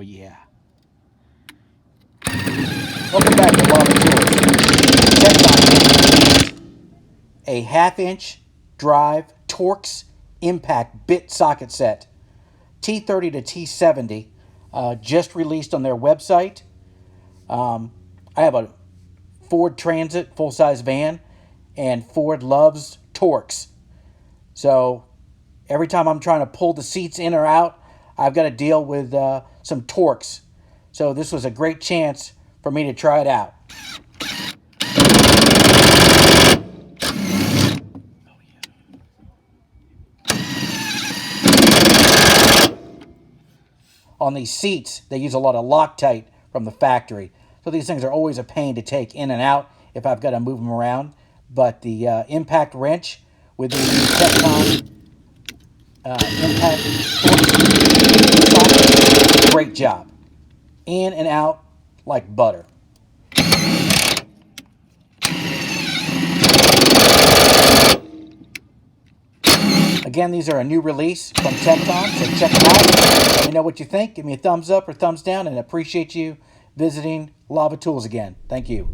yeah. Welcome back to Lava Tools. Tekton, a half-inch drive Torx impact bit socket set. T30 to T70, just released on their website. I have a Ford Transit full-size van, and Ford loves Torx. So every time I'm trying to pull the seats in or out, I've got to deal with some Torx. So this was a great chance for me to try it out. On these seats, they use a lot of Loctite from the factory. So these things are always a pain to take in and out if I've got to move them around. But the impact wrench with the Tekton impact socket, great job. In and out like butter. Again, these are a new release from Tekton, so check them out. Let me know what you think. Give me a thumbs up or thumbs down, and I appreciate you visiting Lava Tools again. Thank you.